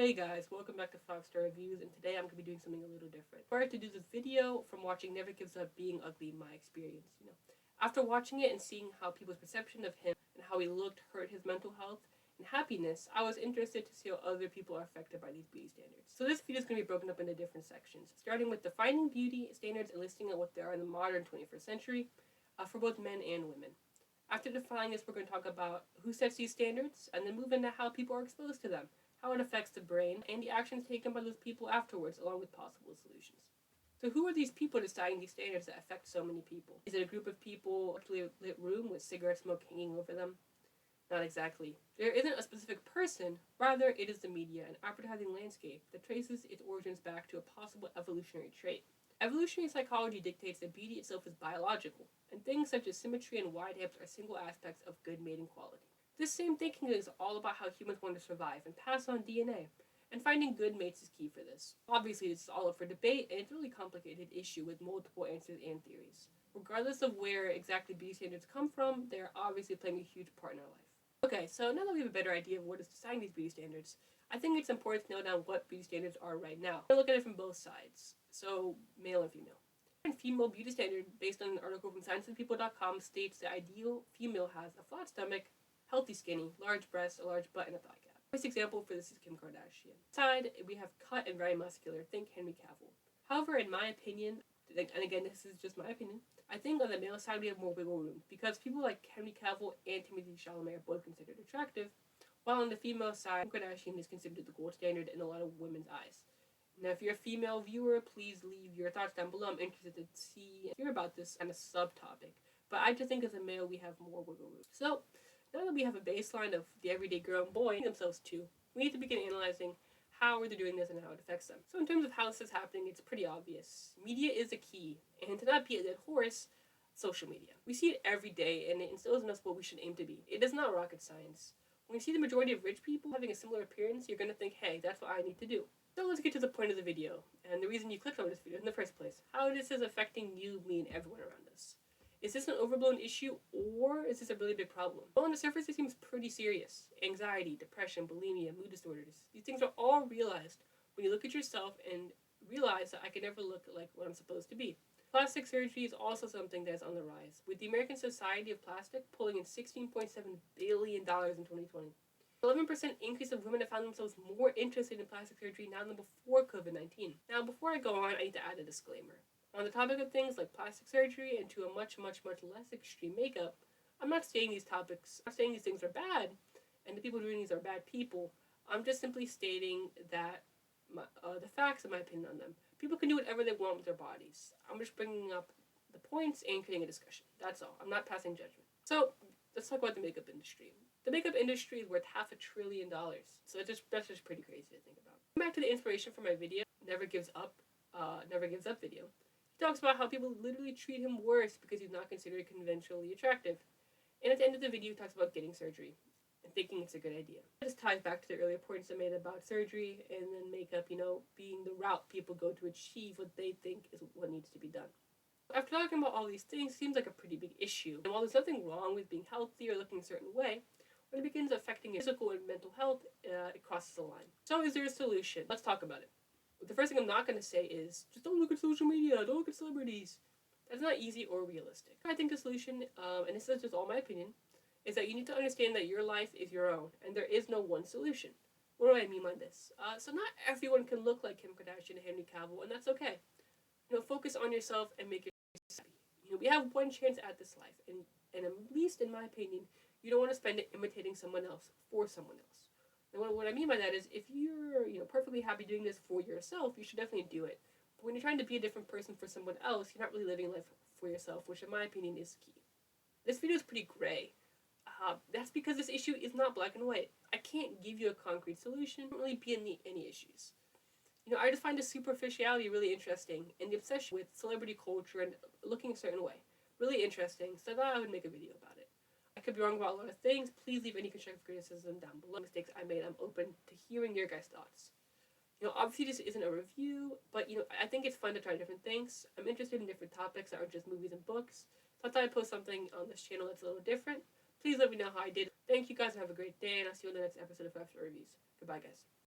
Hey guys, welcome back to 5 Star Reviews, and today I'm going to be doing something a little different. Prior to do this video, from watching Never Gives Up Being Ugly, my experience. After watching it and seeing how people's perception of him and how he looked hurt his mental health and happiness, I was interested to see how other people are affected by these beauty standards. So this video is going to be broken up into different sections, starting with defining beauty standards and listing out what they are in the modern 21st century for both men and women. After defining this, we're going to talk about who sets these standards, and then move into how people are exposed to them, how it affects the brain, and the actions taken by those people afterwards, along with possible solutions. So who are these people deciding these standards that affect so many people? Is it a group of people in a lit room with cigarette smoke hanging over them? Not exactly. There isn't a specific person, rather it is the media and advertising landscape that traces its origins back to a possible evolutionary trait. Evolutionary psychology dictates that beauty itself is biological, and things such as symmetry and wide hips are single aspects of good mating quality. This same thinking is all about how humans want to survive and pass on DNA, and finding good mates is key for this. Obviously, this is all up for debate, and it's a really complicated issue with multiple answers and theories. Regardless of where exactly beauty standards come from, they are obviously playing a huge part in our life. Okay, so now that we have a better idea of what is deciding these beauty standards, I think it's important to nail down what beauty standards are right now. We'll look at it from both sides, so male and female. And female beauty standard, based on an article from ScienceAndPeople.com, states the ideal female has a flat stomach, healthy skinny, large breasts, a large butt, and a thigh gap. First example for this is Kim Kardashian. Side, we have cut and very muscular, think Henry Cavill. However, in my opinion, and again this is just my opinion, I think on the male side we have more wiggle room, because people like Henry Cavill and Timothée Chalamet are both considered attractive, while on the female side, Kim Kardashian is considered the gold standard in a lot of women's eyes. Now, if you're a female viewer, please leave your thoughts down below. I'm interested to hear about this kind of subtopic. But I just think as a male, we have more wiggle room. So, now that we have a baseline of the everyday girl and boy themselves too, we need to begin analyzing how they're doing this and how it affects them. So in terms of how this is happening, it's pretty obvious. Media is a key, and to not be a dead horse, social media. We see it every day, and it instills in us what we should aim to be. It is not rocket science. When you see the majority of rich people having a similar appearance, you're going to think, hey, that's what I need to do. So let's get to the point of the video, and the reason you clicked on this video in the first place. How this is affecting you, me, and everyone around us. Is this an overblown issue, or is this a really big problem? Well, on the surface, it seems pretty serious. Anxiety, depression, bulimia, mood disorders. These things are all realized when you look at yourself and realize that I can never look like what I'm supposed to be. Plastic surgery is also something that is on the rise, with the American Society of Plastic pulling in $16.7 billion in 2020. 11% increase of women have found themselves more interested in plastic surgery now than before COVID-19. Now, before I go on, I need to add a disclaimer. On the topic of things like plastic surgery and to a much less extreme makeup, I'm not saying these things are bad, and the people doing these are bad people. I'm just simply stating that the facts, in my opinion, on them. People can do whatever they want with their bodies. I'm just bringing up the points and creating a discussion. That's all. I'm not passing judgment. So, let's talk about the makeup industry. The makeup industry is worth $500 billion, so that's just pretty crazy to think about. Back to the inspiration for my video, Never Gives Up video. He talks about how people literally treat him worse because he's not considered conventionally attractive. And at the end of the video, he talks about getting surgery and thinking it's a good idea. This ties back to the earlier points I made about surgery and then makeup, being the route people go to achieve what they think is what needs to be done. After talking about all these things, it seems like a pretty big issue. And while there's nothing wrong with being healthy or looking a certain way, when it begins affecting your physical and mental health, it crosses the line. So is there a solution? Let's talk about it. The first thing I'm not going to say is, just don't look at social media, don't look at celebrities. That's not easy or realistic. I think the solution, and this is just all my opinion, is that you need to understand that your life is your own, and there is no one solution. What do I mean by this? So not everyone can look like Kim Kardashian and Henry Cavill, and that's okay. Focus on yourself and make yourself happy. We have one chance at this life, and at least in my opinion, you don't want to spend it imitating someone else for someone else. And what I mean by that is, if you're perfectly happy doing this for yourself, you should definitely do it. But when you're trying to be a different person for someone else, you're not really living life for yourself, which in my opinion is key. This video is pretty gray. That's because this issue is not black and white. I can't give you a concrete solution. There won't really be any issues. I just find the superficiality really interesting, and the obsession with celebrity culture and looking a certain way really interesting, so I thought I would make a video about it. I could be wrong about a lot of things. Please leave any constructive criticism down below. Mistakes I made, I'm open to hearing your guys' thoughts. Obviously this isn't a review, but I think it's fun to try different things. I'm interested in different topics that aren't just movies and books, so I thought I'd post something on this channel that's a little different. Please let me know how I did. Thank you guys, and have a great day, and I'll see you in the next episode of 5 Star Reviews. Goodbye, guys.